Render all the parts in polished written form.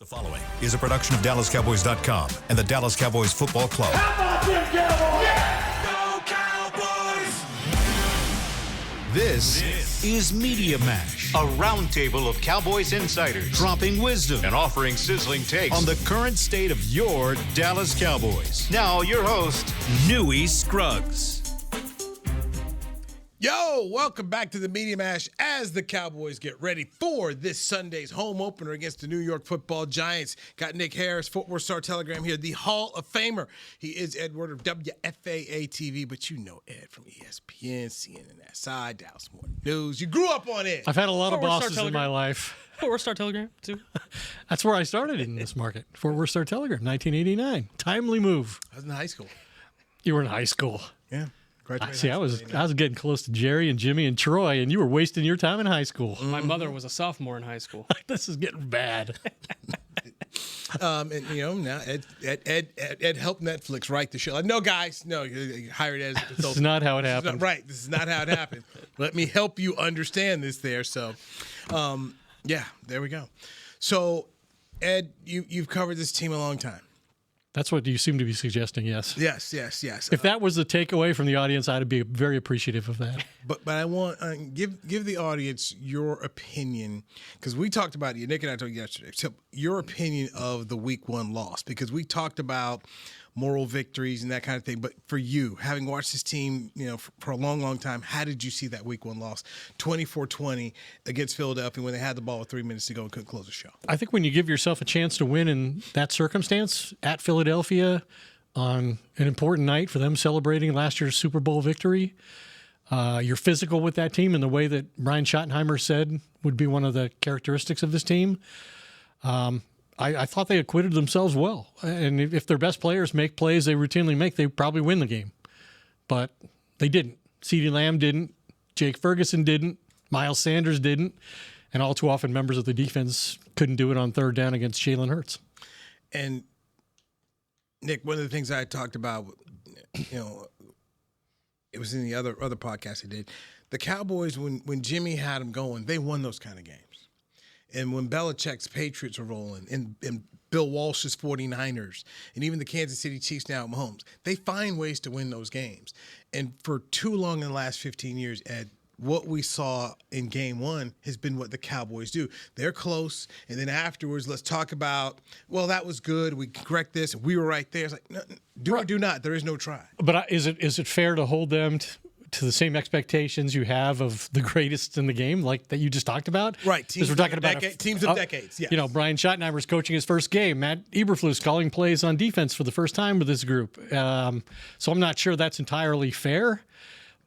The following is a production of DallasCowboys.com and the Dallas Cowboys Football Club. How about them Cowboys? Yeah! Go Cowboys! This is Media Mash, a roundtable of Cowboys insiders dropping wisdom and offering sizzling takes on the current state of your Dallas Cowboys. Now, your host, Newy Scruggs. Yo, welcome back to the Media Mash as the Cowboys get ready for this Sunday's home opener against the New York Football Giants. Got Nick Harris, Fort Worth Star-Telegram here, the Hall of Famer. He is Edward of WFAA-TV, but you know Ed from ESPN, CNN SI, Dallas Morning News. You grew up on Ed. I've had a lot of bosses in my life. Fort Worth Star-Telegram, too. That's where I started in this market. Fort Worth Star-Telegram, 1989. Timely move. I was in high school. You were in high school. Yeah. See, I was getting close to Jerry and Jimmy and Troy, and you were wasting your time in high school. My mother was a sophomore in high school. This is getting bad. And you know now Ed helped Netflix write the show. Like, no, guys, no, you hired Ed as a consultant. This is not how it happened. This is not how it happened. Let me help you understand this. There, so, yeah, there we go. So, Ed, you've covered this team a long time. That's what you seem to be suggesting, yes. Yes. If that was the takeaway from the audience, I'd be very appreciative of that. But I want give the audience your opinion, because we talked about it. Nick and I talked yesterday. So your opinion of the Week 1 loss, because we talked about moral victories and that kind of thing. But for you, having watched this team, for a long, long time, how did you see that Week 1 loss, 24-20 against Philadelphia when they had the ball with 3 minutes to go and couldn't close the show? I think when you give yourself a chance to win in that circumstance at Philadelphia on an important night for them celebrating last year's Super Bowl victory, you're physical with that team in the way that Brian Schottenheimer said would be one of the characteristics of this team. I thought they acquitted themselves well. And if their best players make plays they routinely make, they probably win the game. But they didn't. CeeDee Lamb didn't. Jake Ferguson didn't. Miles Sanders didn't. And all too often members of the defense couldn't do it on third down against Jalen Hurts. And, Nick, one of the things I talked about, it was in the other podcast I did. The Cowboys, when Jimmy had them going, they won those kind of games. And when Belichick's Patriots are rolling, and Bill Walsh's 49ers, and even the Kansas City Chiefs now at Mahomes, they find ways to win those games. And for too long in the last 15 years, Ed, what we saw in Game 1 has been what the Cowboys do. They're close, and then afterwards, let's talk about, well, that was good. We correct this, and we were right there. It's like, no, do or do not. There is no try. But is it fair to hold them to the same expectations you have of the greatest in the game, like that you just talked about? Right. Because we're talking about teams of decades. Yes. Brian Schottenheimer's coaching his first game. Matt Eberflus calling plays on defense for the first time with this group. So I'm not sure that's entirely fair,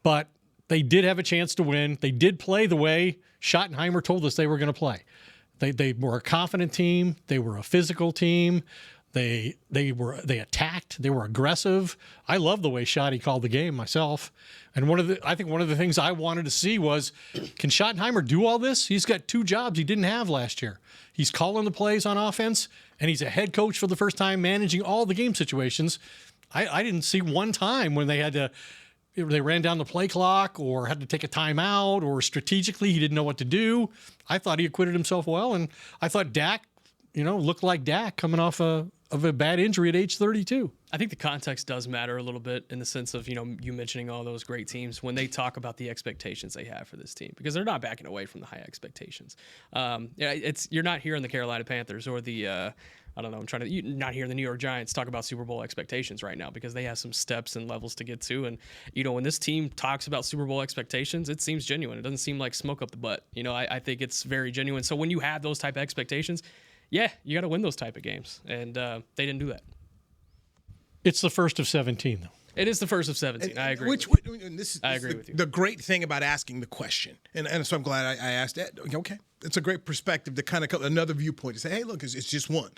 but they did have a chance to win. They did play the way Schottenheimer told us they were going to play. They were a confident team. They were a physical team. They attacked. They were aggressive. I love the way Schotty called the game myself. And I think one of the things I wanted to see was, can Schottenheimer do all this? He's got two jobs he didn't have last year. He's calling the plays on offense, and he's a head coach for the first time, managing all the game situations. I didn't see one time when they ran down the play clock or had to take a timeout or strategically he didn't know what to do. I thought he acquitted himself well, and I thought Dak, looked like Dak coming off of a bad injury at age 32. I think the context does matter a little bit in the sense of, you mentioning all those great teams when they talk about the expectations they have for this team, because they're not backing away from the high expectations. You're not hearing the Carolina Panthers or the you're not hearing the New York Giants talk about Super Bowl expectations right now, because they have some steps and levels to get to. And, when this team talks about Super Bowl expectations, it seems genuine. It doesn't seem like smoke up the butt. I think it's very genuine. So when you have those type of expectations, yeah, you got to win those type of games. And they didn't do that. It's the first of 17, though. It is the first of 17. I agree. I agree with you. The great thing about asking the question, and so I'm glad I asked that. Okay, it's a great perspective to kind of come another viewpoint to say, hey, look, it's just one.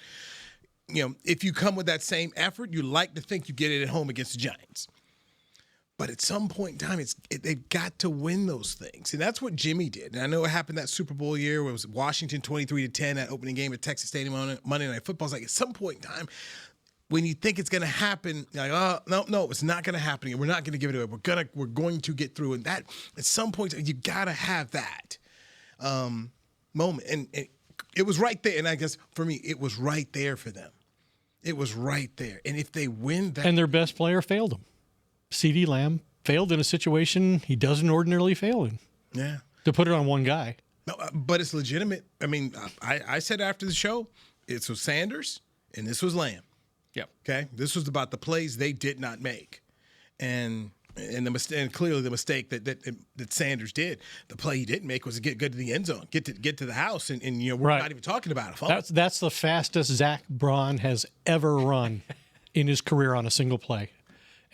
If you come with that same effort, you like to think you get it at home against the Giants. But at some point in time, they've got to win those things. And that's what Jimmy did. And I know it happened that Super Bowl year where it was Washington 23-10, that opening game at Texas Stadium on Monday Night Football. It's like at some point in time, when you think it's going to happen, you're like, oh, no, it's not going to happen. We're not going to give it away. We're going to get through. And that, at some point, you got to have that moment. And It was right there. And I guess for me, it was right there for them. It was right there. And if they win that. And their best player failed them. CeeDee Lamb failed in a situation he doesn't ordinarily fail in. Yeah. To put it on one guy. No, but it's legitimate. I mean, I said after the show, it was Sanders and this was Lamb. Yep. Okay. This was about the plays they did not make. And clearly the mistake that Sanders did, the play he didn't make was to get to the end zone, get to the house, and we're not even talking about it. That's the fastest Zach Braun has ever run in his career on a single play.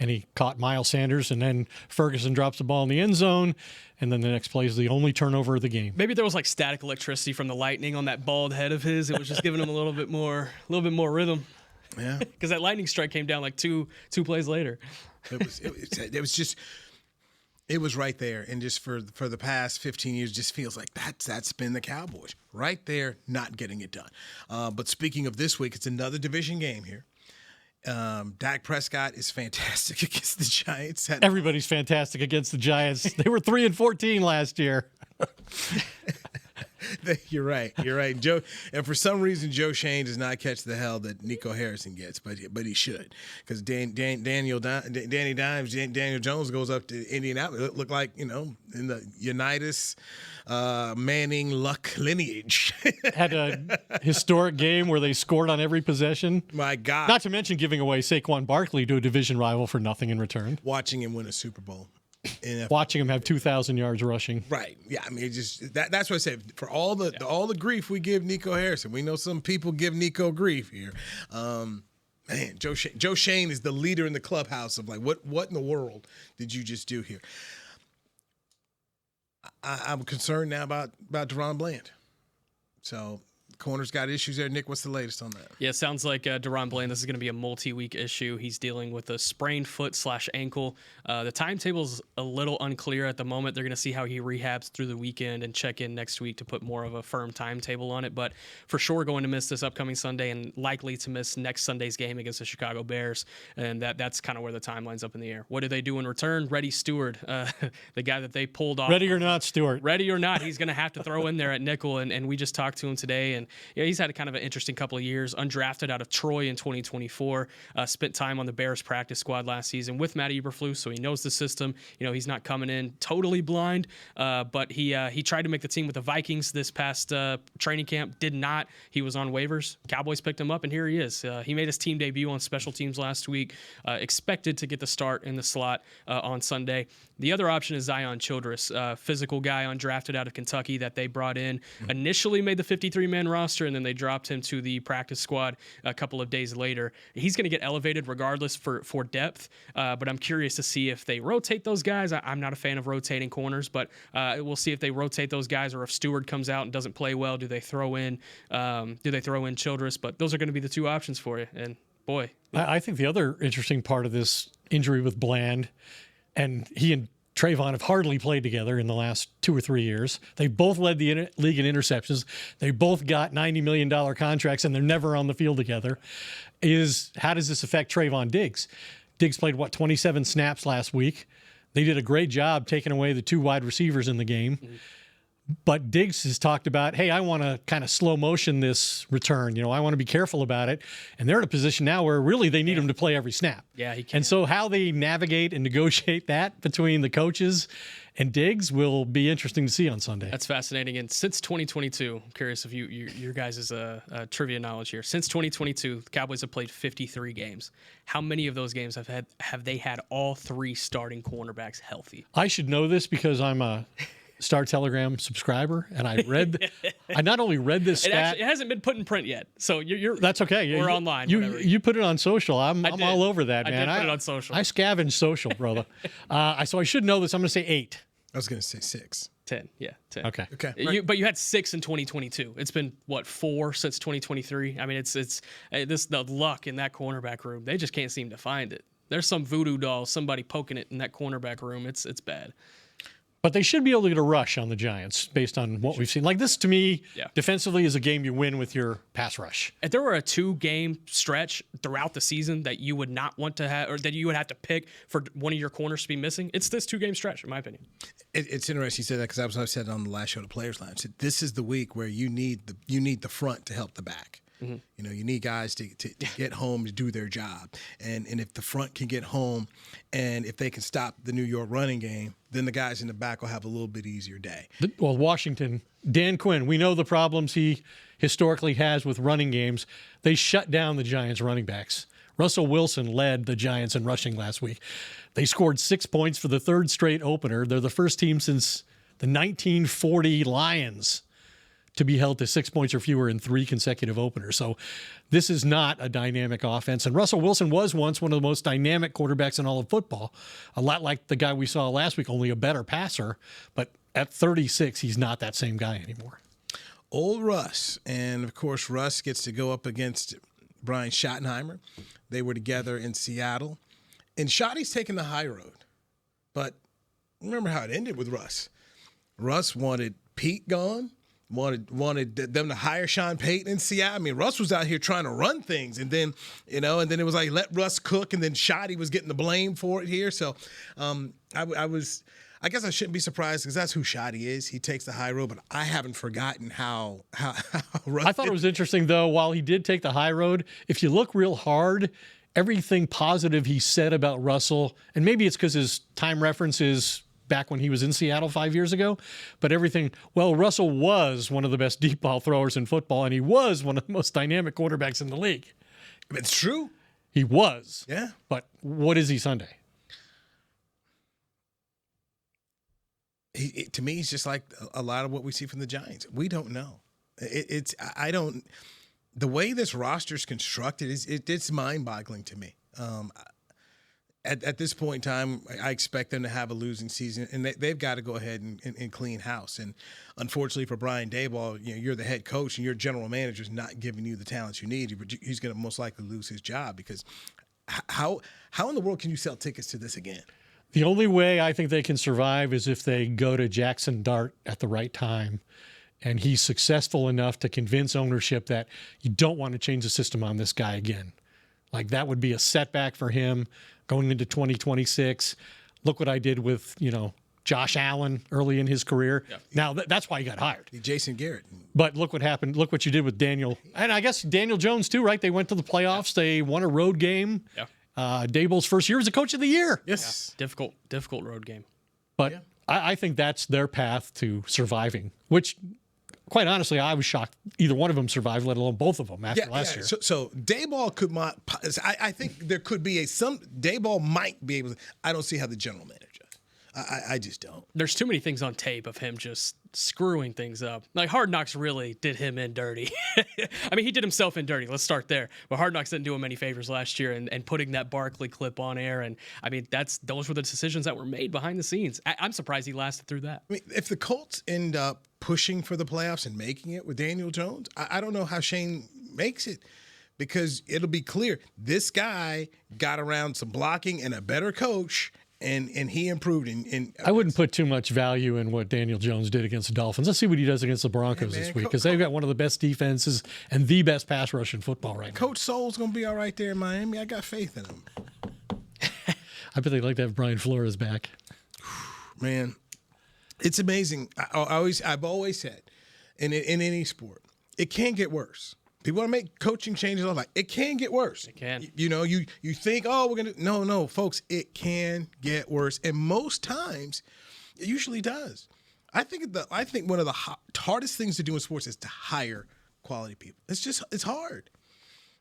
And he caught Miles Sanders, and then Ferguson drops the ball in the end zone, and then the next play is the only turnover of the game. Maybe there was like static electricity from the lightning on that bald head of his. It was just giving him a little bit more rhythm. Yeah, because that lightning strike came down like two plays later. It was right there, and just for the past 15 years, just feels like that's been the Cowboys right there, not getting it done. But speaking of this week, it's another division game here. Dak Prescott is fantastic against the Giants. Everybody's fantastic against the Giants. They were 3-14 last year. You're right. Joe, and for some reason, Joe Shane does not catch the hell that Nico Harrison gets, but he should, because Daniel Jones goes up to Indianapolis. It looked like, in the Unitas Manning Luck lineage. Had a historic game where they scored on every possession. My God. Not to mention giving away Saquon Barkley to a division rival for nothing in return. Watching him win a Super Bowl. Watching him have 2,000 yards rushing. Right. Yeah. I mean, that's what I said. For all the grief we give Nico Harrison, we know some people give Nico grief here. Man, Joe Shane is the leader in the clubhouse of like, what in the world did you just do here? I'm concerned now about Deron Bland. So corner's got issues there. Nick, what's the latest on that? Yeah, it sounds like Deron Bland, this is going to be a multi-week issue. He's dealing with a sprained foot/ankle. The timetable's a little unclear at the moment. They're going to see how he rehabs through the weekend and check in next week to put more of a firm timetable on it. But for sure going to miss this upcoming Sunday and likely to miss next Sunday's game against the Chicago Bears. And that's kind of where the timeline's up in the air. What do they do in return? Reddy Stewart, the guy that they pulled off. Ready or not, Stewart. Ready or not, he's going to have to throw in there at nickel. And we just talked to him today, and he's had a kind of an interesting couple of years. Undrafted out of Troy in 2024, spent time on the Bears practice squad last season with Matt Eberflus, so he knows the system. He's not coming in totally blind, but he tried to make the team with the Vikings this past training camp. Did not. He was on waivers. Cowboys picked him up, and here he is. He made his team debut on special teams last week. Expected to get the start in the slot on Sunday. The other option is Zion Childress, physical guy undrafted out of Kentucky that they brought in. Initially made the 53-man roster, and then they dropped him to the practice squad a couple of days later. He's going to get elevated regardless for depth, but I'm curious to see if they rotate those guys. I'm not a fan of rotating corners, but we'll see if they rotate those guys, or if Stewart comes out and doesn't play well, do they throw in Childress? But those are going to be the two options for you. And boy, I think the other interesting part of this injury with Bland, and he and Trayvon have hardly played together in the last 2 or 3 years. They both led the league in interceptions. They both got $90 million contracts, and they're never on the field together. How does this affect Trayvon Diggs? Diggs played, 27 snaps last week. They did a great job taking away the 2 wide receivers in the game. Mm-hmm. But Diggs has talked about, hey, I want to kind of slow motion this return. I want to be careful about it. And they're in a position now where really they need him to play every snap. Yeah, he can. And so how they navigate and negotiate that between the coaches and Diggs will be interesting to see on Sunday. That's fascinating. And since 2022, I'm curious if your guys' trivia knowledge here. Since 2022, the Cowboys have played 53 games. How many of those games have they had all 3 starting cornerbacks healthy? I should know this because I'm a Star Telegram subscriber, and I not only read this stat. It hasn't been put in print yet, so you're that's okay. We're online. You put it on social. I'm all over that, man. I did put it on social. I scavenge social, brother. So I should know this. I'm going to say 8. I was going to say 6. 10. Yeah, 10. Okay. Right. But you had 6 in 2022. It's been 4 since 2023. I mean, it's the luck in that cornerback room. They just can't seem to find it. There's some voodoo doll, somebody poking it in that cornerback room. It's bad. But they should be able to get a rush on the Giants based on what we've seen. Like this, to me, defensively is a game you win with your pass rush. If there were a 2-game stretch throughout the season that you would not want to have, or that you would have to pick for one of your corners to be missing, it's this 2-game stretch, in my opinion. It's interesting you said that because I said on the last show, the Players Lounge, this is the week where you need the front to help the back. Mm-hmm. You know, you need guys to get home to do their job. And if the front can get home and if they can stop the New York running game, then the guys in the back will have a little bit easier day. Well, Washington, Dan Quinn, we know the problems he historically has with running games. They shut down the Giants running backs. Russell Wilson led the Giants in rushing last week. They scored 6 points for the third straight opener. They're the first team since the 1940 Lions to be held to 6 points or fewer in 3 consecutive openers. So this is not a dynamic offense. And Russell Wilson was once one of the most dynamic quarterbacks in all of football, a lot like the guy we saw last week, only a better passer. But at 36, he's not that same guy anymore. Old Russ. And, of course, Russ gets to go up against Brian Schottenheimer. They were together in Seattle. And Schotty's taking the high road. But remember how it ended with Russ. Russ wanted Pete gone. Wanted them to hire Sean Payton in Seattle. I mean, Russ was out here trying to run things, and then it was like let Russ cook, and then Shoddy was getting the blame for it here. So, I guess I shouldn't be surprised because that's who Shoddy is. He takes the high road, but I haven't forgotten how Russ. I thought it was interesting though. While he did take the high road, if you look real hard, everything positive he said about Russell, and maybe it's because his time reference is back when he was in Seattle 5 years ago, but Russell was one of the best deep ball throwers in football, and he was one of the most dynamic quarterbacks in the league. It's true. He was. Yeah. But what is he Sunday? To me, he's just like a lot of what we see from the Giants. We don't know. The way this roster is constructed, it's mind-boggling to me. At this point in time, I expect them to have a losing season, and they've got to go ahead and clean house. And unfortunately for Brian Daboll, you're the head coach, and your general manager is not giving you the talents you need. He's going to most likely lose his job because how in the world can you sell tickets to this again? The only way I think they can survive is if they go to Jackson Dart at the right time, and he's successful enough to convince ownership that you don't want to change the system on this guy again. Like that would be a setback for him going into 2026. Look what I did with, Josh Allen early in his career. Yeah. Now that's why he got hired. Jason Garrett. But look what happened. Look what you did with Daniel. And I guess Daniel Jones too, right? They went to the playoffs. Yeah. They won a road game. Yeah. Daboll's first year as a coach of the year. Yes. Yeah. Difficult road game. But I think that's their path to surviving, which quite honestly, I was shocked either one of them survived, let alone both of them after last year. So Daboll could not. I think there could be Daboll might be able to. I don't see how the general manager does. I just don't. There's too many things on tape of him just screwing things up. Like Hard Knocks really did him in dirty. I mean, he did himself in dirty. Let's start there. But Hard Knocks didn't do him any favors last year, and putting that Barkley clip on air. And I mean, those were the decisions that were made behind the scenes. I'm surprised he lasted through that. I mean, if the Colts end up pushing for the playoffs and making it with Daniel Jones, I don't know how Shane makes it, because it'll be clear this guy got around some blocking and a better coach, and he improved. I wouldn't put too much value in what Daniel Jones did against the Dolphins. Let's see what he does against the Broncos this week, because they've got one of the best defenses and the best pass rush in football right now. Coach Soul's going to be all right there in Miami. I got faith in him. I bet they'd like to have Brian Flores back. Man. It's amazing. I've always said, in any sport, it can get worse. People want to make coaching changes. I'm like, it can get worse. It can. You think, we're gonna no, folks, it can get worse, and most times, it usually does. I think one of the hardest things to do in sports is to hire quality people. It's hard.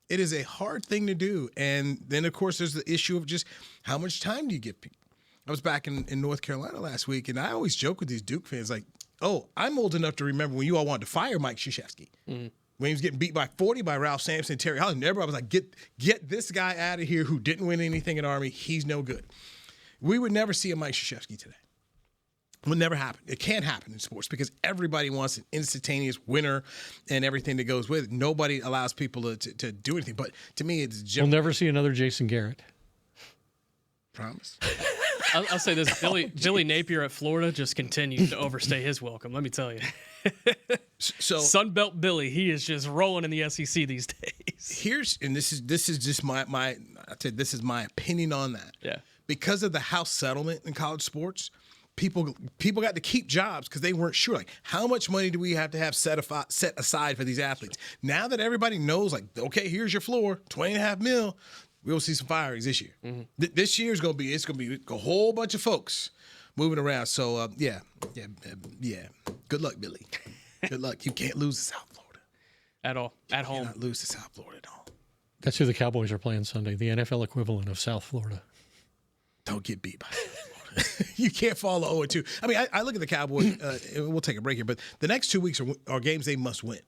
It is a hard thing to do, and then of course there's the issue of just how much time do you give people. I was back in North Carolina last week, and I always joke with these Duke fans, like, I'm old enough to remember when you all wanted to fire Mike Krzyzewski. Mm-hmm. When he was getting beat by 40 by Ralph Sampson and Terry Holland. And everybody was like, get this guy out of here who didn't win anything in Army. He's no good. We would never see a Mike Krzyzewski today. It would never happen. It can't happen in sports because everybody wants an instantaneous winner and everything that goes with it. Nobody allows people to do anything. But to me, it's we'll never see another Jason Garrett. Promise. I'll say this: Billy Napier at Florida just continues to overstay his welcome. Let me tell you. So Sunbelt Billy, he is just rolling in the SEC these days. This is just my I said this is my opinion on that. Yeah. Because of the House settlement in college sports, people got to keep jobs because they weren't sure. Like, how much money do we have to have set aside for these athletes? Now that everybody knows, like, okay, here's your floor, $20.5 million, we'll see some firings this year. Mm-hmm. This year is gonna be a whole bunch of folks moving around. So yeah. Good luck, Billy. Good luck. You can't lose to South Florida at all. At home. Cannot lose to South Florida at all. That's who the Cowboys are playing Sunday, the NFL equivalent of South Florida. Don't get beat by Florida. You can't fall 0-2. I mean, I look at the Cowboys, and we'll take a break here, but the next 2 weeks are games they must win.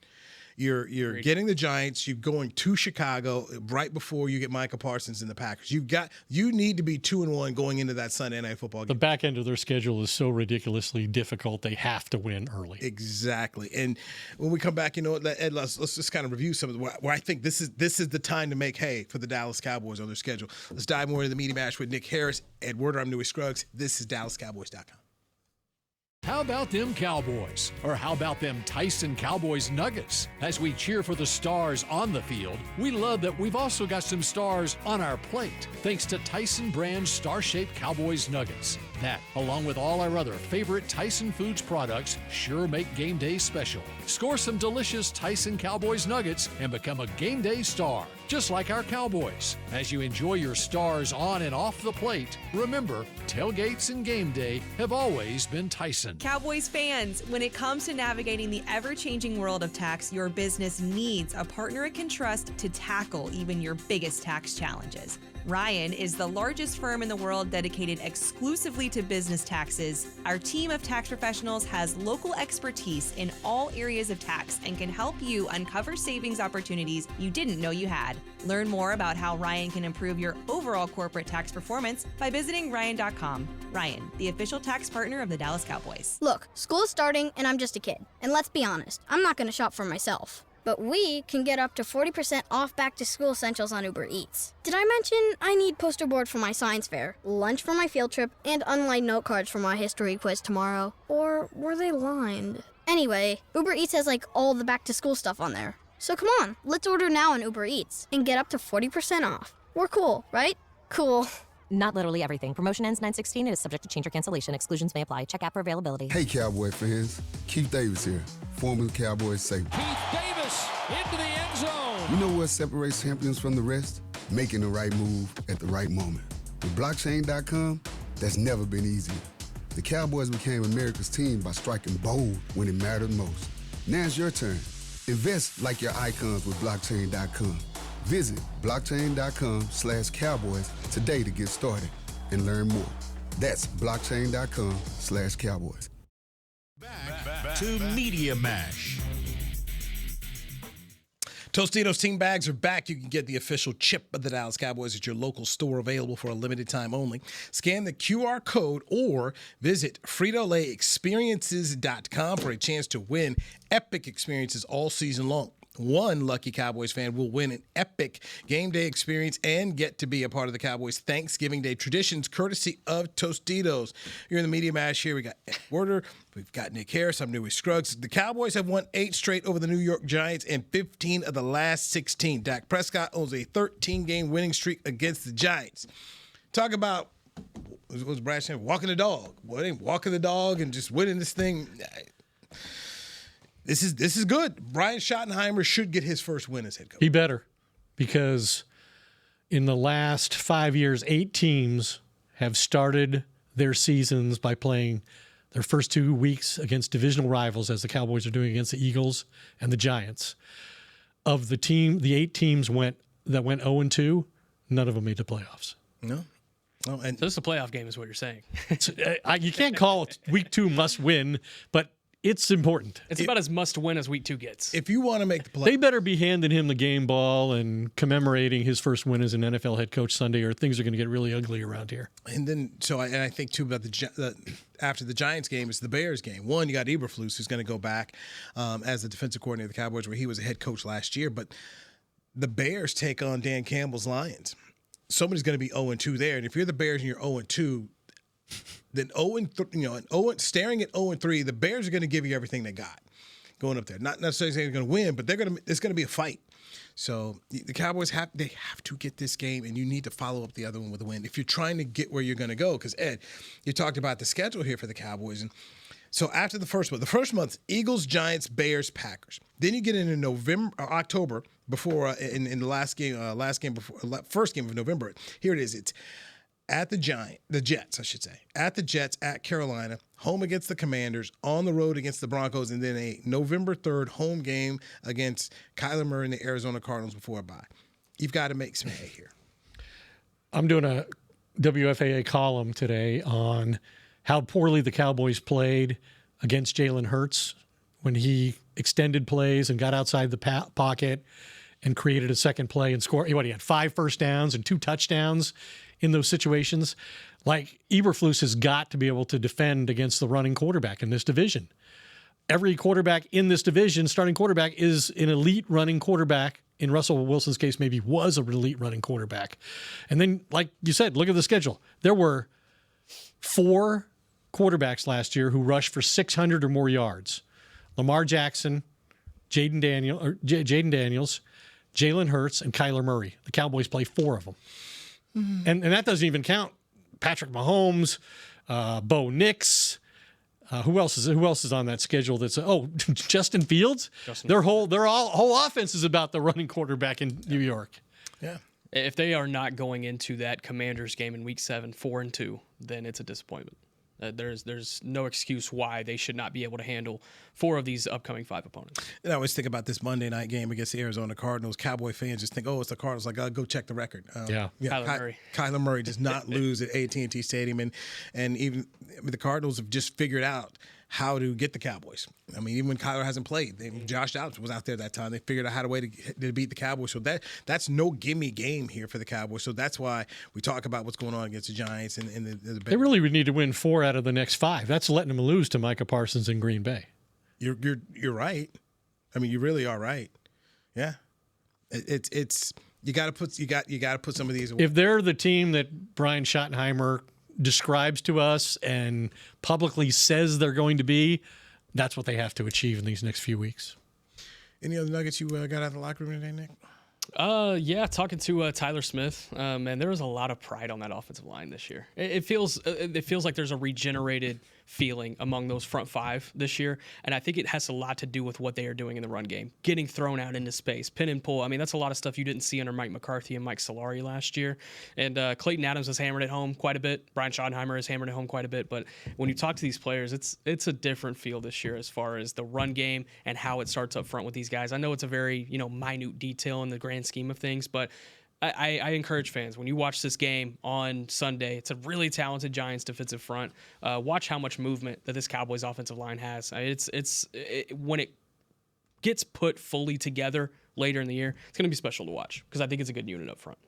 You're getting the Giants. You're going to Chicago right before you get Micah Parsons and the Packers. You need to be 2-1 going into that Sunday night football game. The back end of their schedule is so ridiculously difficult. They have to win early. Exactly. And when we come back, Ed, let's just kind of review some of where I think this is the time to make hay for the Dallas Cowboys on their schedule. Let's dive more into the Media Mash with Nick Harris, Ed Werder. I'm Newy Scruggs. This is DallasCowboys.com. How about them Cowboys? Or how about them Tyson Cowboys Nuggets? As we cheer for the stars on the field, we love that we've also got some stars on our plate, thanks to Tyson brand star-shaped Cowboys Nuggets. That, along with all our other favorite Tyson Foods products, sure make game day special. Score some delicious Tyson Cowboys Nuggets and become a game day star, just like our Cowboys. As you enjoy your stars on and off the plate, remember, tailgates and game day have always been Tyson. Cowboys fans, when it comes to navigating the ever-changing world of tax, your business needs a partner it can trust to tackle even your biggest tax challenges. Ryan is the largest firm in the world dedicated exclusively to business taxes. Our team of tax professionals has local expertise in all areas of tax and can help you uncover savings opportunities you didn't know you had. Learn more about how Ryan can improve your overall corporate tax performance by visiting Ryan.com. Ryan, the official tax partner of the Dallas Cowboys. Look, school's starting and I'm just a kid. And let's be honest, I'm not going to shop for myself. But we can get up to 40% off back-to-school essentials on Uber Eats. Did I mention I need poster board for my science fair, lunch for my field trip, and unlined note cards for my history quiz tomorrow? Or were they lined? Anyway, Uber Eats has all the back-to-school stuff on there. So come on, let's order now on Uber Eats and get up to 40% off. We're cool, right? Cool. Not literally everything. Promotion ends 9/16 and is subject to change or cancellation. Exclusions may apply. Check app for availability. Hey, Cowboy fans. Keith Davis here, former Cowboys safety. Keith Davis into the end zone. You know what separates champions from the rest? Making the right move at the right moment. With blockchain.com, that's never been easier. The Cowboys became America's team by striking bold when it mattered most. Now it's your turn. Invest like your icons with blockchain.com. Visit blockchain.com/Cowboys today to get started and learn more. That's blockchain.com/Cowboys. Back to Media Mash. Tostitos team bags are back. You can get the official chip of the Dallas Cowboys at your local store, available for a limited time only. Scan the QR code or visit FritoLayExperiences.com for a chance to win epic experiences all season long. One lucky Cowboys fan will win an epic game day experience and get to be a part of the Cowboys Thanksgiving Day traditions, courtesy of Tostitos. You're in the Media Mash here. We got Ed Werder. We've got Nick Harris. I'm Newy Scruggs. The Cowboys have won 8 straight over the New York Giants and 15 of the last 16. Dak Prescott owns a 13-game winning streak against the Giants. Talk about, what was Brad saying? Walking the dog. Well, it ain't walking the dog and just winning this thing. This is good. Brian Schottenheimer should get his first win as head coach. He better, because in the last 5 years, 8 teams have started their seasons by playing their first 2 weeks against divisional rivals, as the Cowboys are doing against the Eagles and the Giants. Of the 8 teams that went 0-2, none of them made the playoffs. No. Oh, and So this is a playoff game, is what you're saying. You can't call week 2 must win, but it's important. It's about as must win as week 2 gets. if you want to make the playoffs, They better be handing him the game ball and commemorating his first win as an NFL head coach Sunday, or things are going to get really ugly around here. and then I think too about after the Giants game is the Bears game. One, you got Eberflus, who's going to go back as the defensive coordinator of the Cowboys, where he was a head coach last year. But the Bears take on Dan Campbell's Lions. Somebody's going to be 0-2 there, and if you're the Bears and you're 0-2, then staring at 0-3, the Bears are going to give you everything they got going up there. Not necessarily saying they're going to win, but it's going to be a fight. So the Cowboys have to get this game, and you need to follow up the other one with a win if you're trying to get where you're going to go. Because Ed, you talked about the schedule here for the Cowboys, and so after the first month, Eagles, Giants, Bears, Packers. Then you get into November, or October before in the first game of November. Here it is. It's at the Jets, at the Jets, at Carolina, home against the Commanders, on the road against the Broncos, and then a November 3rd home game against Kyler Murray and the Arizona Cardinals before a bye. You've got to make some hay here. I'm doing a WFAA column today on how poorly the Cowboys played against Jalen Hurts when he extended plays and got outside the pocket and created a second play and scored. He had 5 first downs and 2 touchdowns in those situations. Like, Eberflus has got to be able to defend against the running quarterback in this division. Every quarterback in this division, starting quarterback, is an elite running quarterback. In Russell Wilson's case, maybe was an elite running quarterback. And then, like you said, look at the schedule. There were 4 quarterbacks last year who rushed for 600 or more yards. Lamar Jackson, Jaden Daniels, Jalen Hurts, and Kyler Murray. The Cowboys play 4 of them. Mm-hmm. And that doesn't even count Patrick Mahomes, Bo Nix. Who else is on that schedule? Justin Fields. Their whole offense is about the running quarterback in New York. Yeah. If they are not going into that Commanders game in Week 7 4-2, then it's a disappointment. There's no excuse why they should not be able to handle 4 of these upcoming 5 opponents. And I always think about this Monday night game against the Arizona Cardinals. Cowboy fans just think, oh, it's the Cardinals. Like, go check the record. Kyler Murray does not lose at AT&T Stadium. And even the Cardinals have just figured out how to get the Cowboys. I mean, even when Kyler hasn't played, Josh Dobbs was out there that time. They figured out how to beat the Cowboys. So that's no gimme game here for the Cowboys. So that's why we talk about what's going on against the Giants and the Bears. They really would need to win 4 out of the next 5. That's letting them lose to Micah Parsons in Green Bay. You're right. I mean, you really are right. Yeah, it's you got to put some of these away. If they're the team that Brian Schottenheimer describes to us and publicly says they're going to be, that's what they have to achieve in these next few weeks. Any other nuggets you got out of the locker room today, Nick? Yeah, talking to Tyler Smith, and there was a lot of pride on that offensive line this year. It feels like there's a regenerated feeling among those front 5 this year, and I think it has a lot to do with what they are doing in the run game, getting thrown out into space, pin and pull. I mean, that's a lot of stuff you didn't see under Mike McCarthy and Mike Solari last year. And Clayton Adams has hammered it home quite a bit. Brian Schottenheimer has hammered it home quite a bit. But when you talk to these players, it's a different feel this year as far as the run game and how it starts up front with these guys. I know it's a very minute detail in the grand scheme of things, but I encourage fans, when you watch this game on Sunday, it's a really talented Giants defensive front. Watch how much movement that this Cowboys offensive line has. When it gets put fully together later in the year, it's going to be special to watch because I think it's a good unit up front.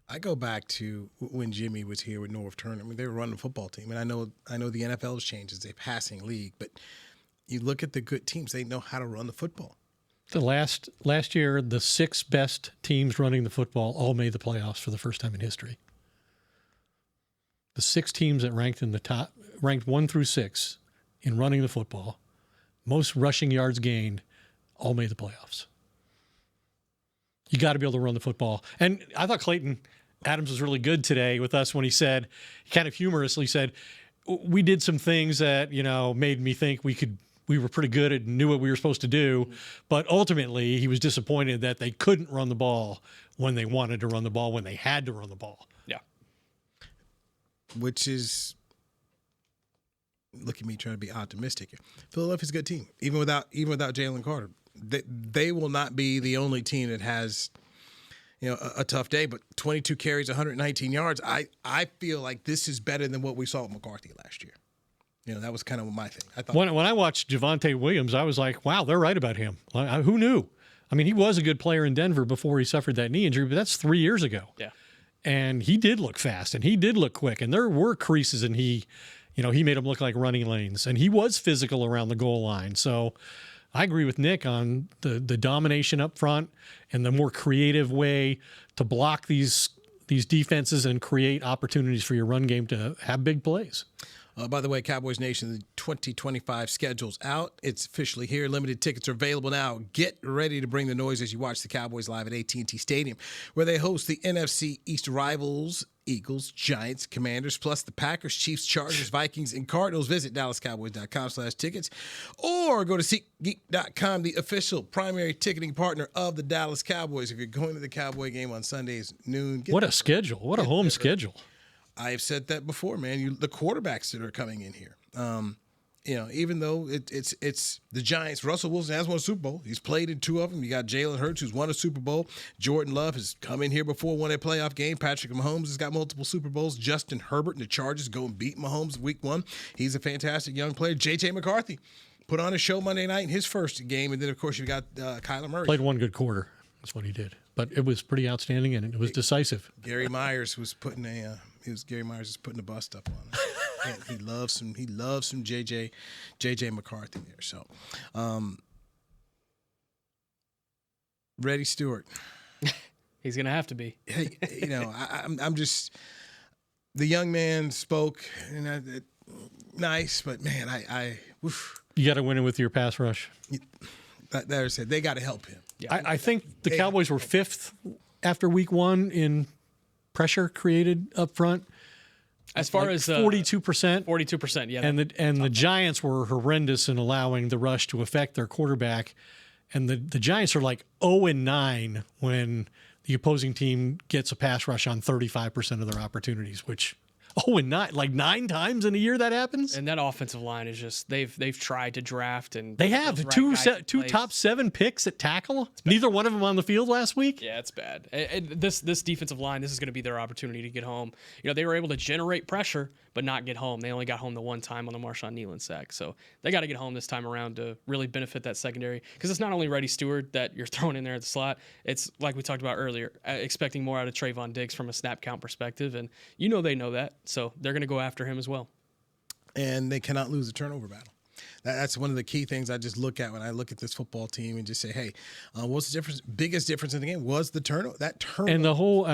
I go back to when Jimmy was here with Norv Turner. I mean, they were running a football team, and I know the NFL's changed. It's a passing league, but you look at the good teams; they know how to run the football. The last year, the 6 best teams running the football all made the playoffs for the first time in history. The 6 teams that ranked 1 through 6 in running the football, most rushing yards gained, all made the playoffs. You got to be able to run the football. And I thought Clayton Adams was really good today with us when he kind of humorously said, we did some things that, made me think we were pretty good and knew what we were supposed to do, but ultimately he was disappointed that they couldn't run the ball when they wanted to run the ball, when they had to run the ball. Yeah. Which is, look at me trying to be optimistic here. Philadelphia's a good team, even without Jalen Carter. They will not be the only team that has a tough day, but 22 carries, 119 yards. I feel like this is better than what we saw with McCarthy last year. That was kind of my thing. I thought when I watched Javonte Williams, I was like, wow, they're right about him. Who knew? I mean, he was a good player in Denver before he suffered that knee injury, but that's 3 years ago. Yeah. And he did look fast, and he did look quick, and there were creases, and he made them look like running lanes, and he was physical around the goal line. So I agree with Nick on the domination up front and the more creative way to block these these defenses and create opportunities for your run game to have big plays. By the way, Cowboys Nation, the 2025 schedule's out. It's officially here. Limited tickets are available now. Get ready to bring the noise as you watch the Cowboys live at AT&T Stadium, where they host the NFC East rivals, Eagles, Giants, Commanders, plus the Packers, Chiefs, Chargers, Vikings, and Cardinals. Visit DallasCowboys.com/tickets or go to SeatGeek.com, the official primary ticketing partner of the Dallas Cowboys. If you're going to the Cowboy game on Sundays, noon. What a schedule. What a home schedule. I've said that before, man. The quarterbacks that are coming in here, even though it's the Giants, Russell Wilson has won a Super Bowl. He's played in 2 of them. You got Jalen Hurts, who's won a Super Bowl. Jordan Love has come in here before, won a playoff game. Patrick Mahomes has got multiple Super Bowls. Justin Herbert and the Chargers go and beat Mahomes week 1. He's a fantastic young player. J.J. McCarthy put on a show Monday night in his first game. And then, of course, you got Kyler Murray. Played 1 good quarter. That's what he did. But it was pretty outstanding, and it was decisive. Gary Myers was putting a bust up on him. He loves some J.J. McCarthy there. So, Reddy Stewart. He's gonna have to be. Hey, I'm just, the young man spoke, and nice, but man, you got to win it with your pass rush. There said they got to help him. Yeah. I think the Cowboys were 5th after week 1 in pressure created up front. As far as 42%. 42%, yeah. And the Giants were horrendous in allowing the rush to affect their quarterback. And the Giants are like 0-9 when the opposing team gets a pass rush on 35% of their opportunities, which 0-9, like 9 times in a year that happens. And that offensive line is just they've tried to draft, and they have two top 7 picks at tackle. Neither one of them on the field last week. Yeah, it's bad. And this defensive line, this is going to be their opportunity to get home. They were able to generate pressure, but not get home. They only got home the one time on the Marshawn Nealon sack. So they got to get home this time around to really benefit that secondary, because it's not only Reddy Stewart that you're throwing in there at the slot. It's like we talked about earlier, expecting more out of Trayvon Diggs from a snap count perspective, and they know that. So they're going to go after him as well. And they cannot lose a turnover battle. That's one of the key things I just look at when I look at this football team and just say, hey, what's the difference? Biggest difference in the game was the turnover. That turnover. And the whole,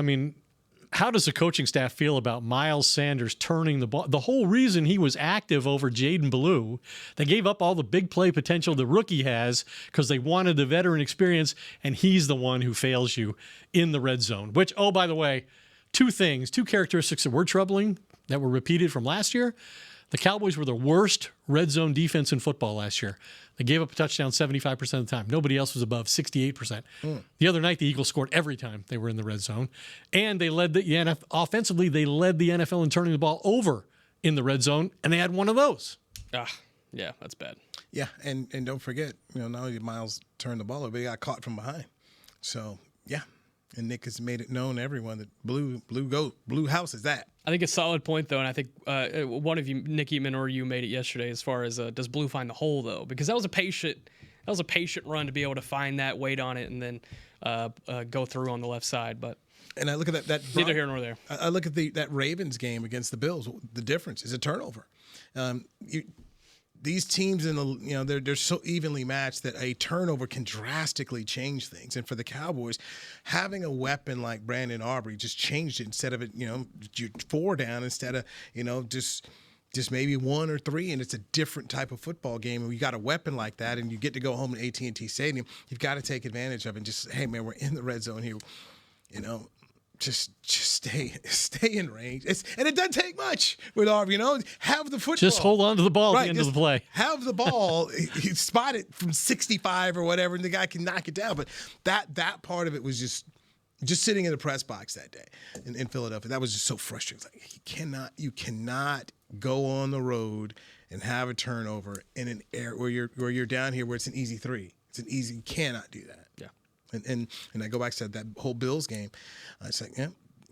how does the coaching staff feel about Miles Sanders turning the ball? The whole reason he was active over Jaden Blue, they gave up all the big play potential the rookie has because they wanted the veteran experience, and he's the one who fails you in the red zone. Which, oh, by the way, 2 characteristics that were troubling that were repeated from last year. The Cowboys were the worst red zone defense in football last year. They gave up a touchdown 75% of the time. Nobody else was above 68%. The other night, the Eagles scored every time they were in the red zone. And they led the NFL, offensively, they led the NFL in turning the ball over in the red zone, and they had 1 of those. Yeah, that's bad. Yeah, and don't forget, not only did Miles turn the ball over, but he got caught from behind. So, yeah. And Nick has made it known to everyone that Blue House is that. I think a solid point, though, and I think one of you, Nick Eatman or you, made it yesterday as far as does Blue find the hole, though? Because that was a patient run to be able to find that, weight on it, and then go through on the left side. And I look at that neither here nor there. I look at that Ravens game against the Bills. The difference is a turnover. These teams they're so evenly matched that a turnover can drastically change things. And for the Cowboys, having a weapon like Brandon Aubrey just changed it. Instead of it, you're 4 down instead of just maybe 1 or 3, and it's a different type of football game. And you got a weapon like that, and you get to go home at AT&T Stadium. You've got to take advantage of it. And just, hey man, we're in the red zone here. Just stay in range. And it doesn't take much with Aubrey, have the football. Just hold on to the ball at the end of the play. Have the ball. You spot it from 65 or whatever, and the guy can knock it down. But that part of it was just sitting in the press box that day in Philadelphia. That was just so frustrating. It's like you cannot go on the road and have a turnover in an area where you're down here where it's an easy 3. You cannot do that. Yeah. And I go back to that whole Bills game. It's like, yeah,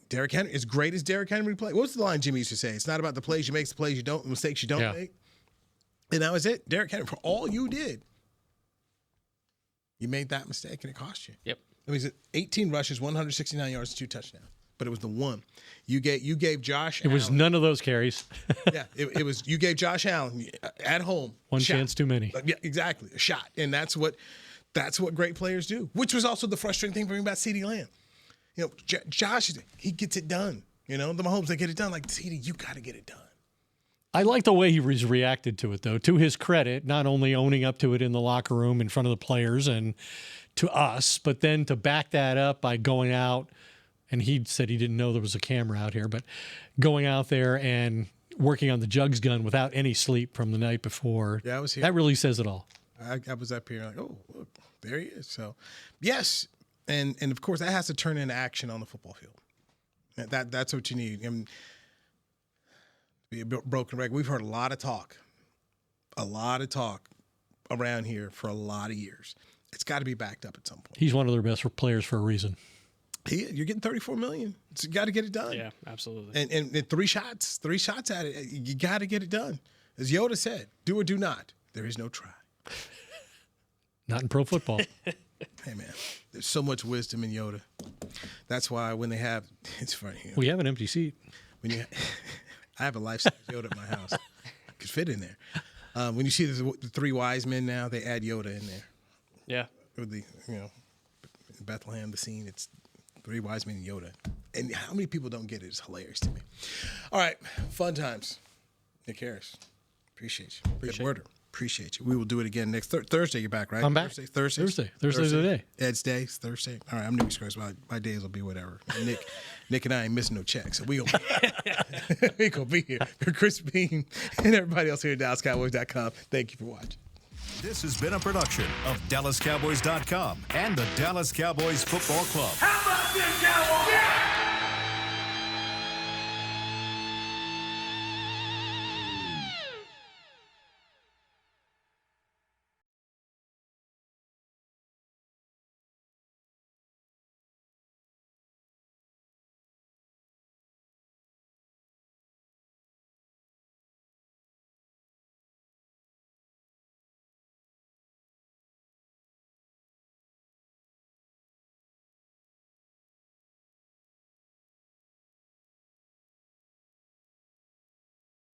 Derrick Henry, as great as Derrick Henry played. What was the line Jimmy used to say? It's not about the plays you make, it's the plays you don't, the mistakes you don't make. And that was it. Derrick Henry, for all you did, you made that mistake and it cost you. Yep. It was 18 rushes, 169 yards, 2 touchdowns. But it was the one you gave Josh. It was Allen. None of those carries. Yeah, it was. You gave Josh Allen at home one chance too many. Yeah, exactly, a shot, and that's what great players do. Which was also the frustrating thing for me about CeeDee Lamb. You know, Josh, he gets it done. You know, the Mahomes, they get it done. Like, CD, you got to get it done. I like the way he was reacted to it, though. To his credit, not only owning up to it in the locker room in front of the players and to us, but then to back that up by going out, and he said he didn't know there was a camera out here, but going out there and working on the jugs gun without any sleep from the night before. Yeah, I was here. That really says it all. I was up here like, oh, look, there he is. So, yes, and of course, that has to turn into action on the football field. That's what you need. And be a broken record. We've heard a lot of talk around here for a lot of years. It's got to be backed up at some point. He's one of their best players for a reason. You're getting $34 million. You got to get it done. Yeah, absolutely. And three shots at it. You got to get it done. As Yoda said, do or do not. There is no try. Not in pro football. Hey, man, there's so much wisdom in Yoda. That's why when they have, it's funny. You know, We have an empty seat. I have a life-size Yoda at my house. Could fit in there. When you see the three wise men now, they add Yoda in there. Yeah. With the, in Bethlehem, the scene, it's three wise men and Yoda. And how many people don't get it? It's hilarious to me. All right, fun times. Nick Harris, appreciate you. Good worder. Appreciate you. We will do it again next Thursday. You're back, right? I'm back. Thursday's the day. Ed's day. It's Thursday. All right, I'm Newy Scruggs. My days will be whatever. Nick and I ain't missing no checks, so we gonna be here. For Chris Bean and everybody else here at DallasCowboys.com. Thank you for watching. This has been a production of DallasCowboys.com and the Dallas Cowboys Football Club. How about this, Cowboys?